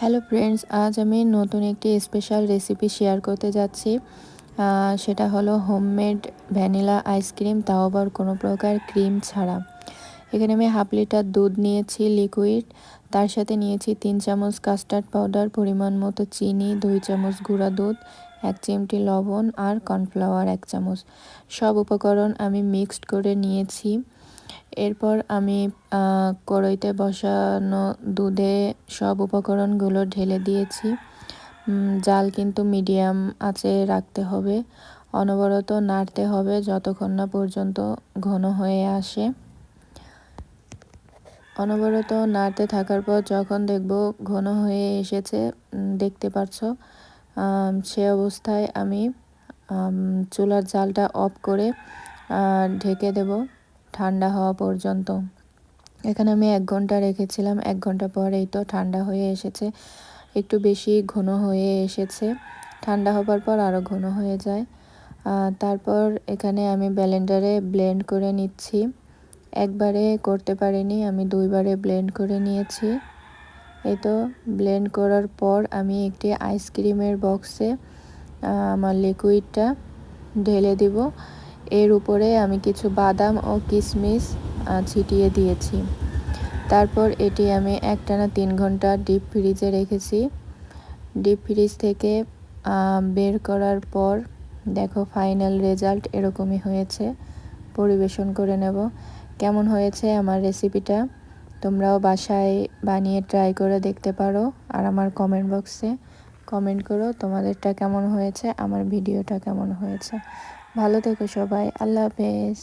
Hello friends, আজ আমি নতুন একটি স্পেশাল রেসিপি শেয়ার করতে যাচ্ছি। সেটা হলো হোমমেড ভ্যানিলা আইসক্রিম, তাও আবার কোনো প্রকার ক্রিম ছাড়া। এখানে আমি 1/2 লিটার দুধ নিয়েছি লিকুইড, তার সাথে নিয়েছি 3 চামচ কাস্টার্ড পাউডার, পরিমাণ মতো চিনি, 2 চামচ গুঁড়া দুধ, 1 চিমটি লবণ আর কর্নফ্লাওয়ার 1 চামচ। সব উপকরণ আমি মিক্সড করে নিয়েছি। এরপর আমি কড়াইতে বসানো দুধে সব উপকরণগুলো ঢেলে দিয়েছি। জাল কিন্তু মিডিয়াম আঁচে রাখতে হবে, অনবরত নাড়তে হবে যতক্ষণ না পর্যন্ত ঘন হয়ে আসে। অনবরত নাড়তে থাকার পর যখন দেখব ঘন হয়ে এসেছে, দেখতে পাচ্ছ, সে অবস্থায় আমি চুলার জালটা অফ করে ঢেকে দেব ঠান্ডা হওয়া পর্যন্ত। এখানে আমি 1 ঘন্টা রেখেছিলাম। 1 ঘন্টা পর এই তো ঠান্ডা হয়ে এসেছে, একটু বেশি ঘন হয়ে এসেছে। ঠান্ডা হবার পর আরও ঘন হয়ে যায়। তারপর এখানে আমি ব্লেন্ডারে ব্লেন্ড করে নিচ্ছি। একবারে করতে পারিনি, আমি 2 বারে ব্লেন্ড করে নিয়েছি। এই তো ব্লেন্ড করার পর আমি একটি আইসক্রিমের বক্সে আমার লিকুইডটা ঢেলে দিব। এর উপরে আমি কিছু বাদাম ও কিশমিশ ছিটিয়ে দিয়েছি। তারপর এটি আমি একটানা 3 ঘন্টা ডিপ ফ্রিজে রেখেছি। ডিপ ফ্রিজ থেকে বের করার পর দেখো ফাইনাল রেজাল্ট এরকমই হয়েছে। পরিবেশন করে নেব। কেমন হয়েছে আমার রেসিপিটা তোমরাও বাসায় বানিয়ে ট্রাই করে দেখতে পারো, আর আমার কমেন্ট বক্সে কমেন্ট করো তোমাদেরটা কেমন হয়েছে, আমার ভিডিওটা কেমন হয়েছে। ভালো থেকো সবাই, আল্লাহ হাফেজ।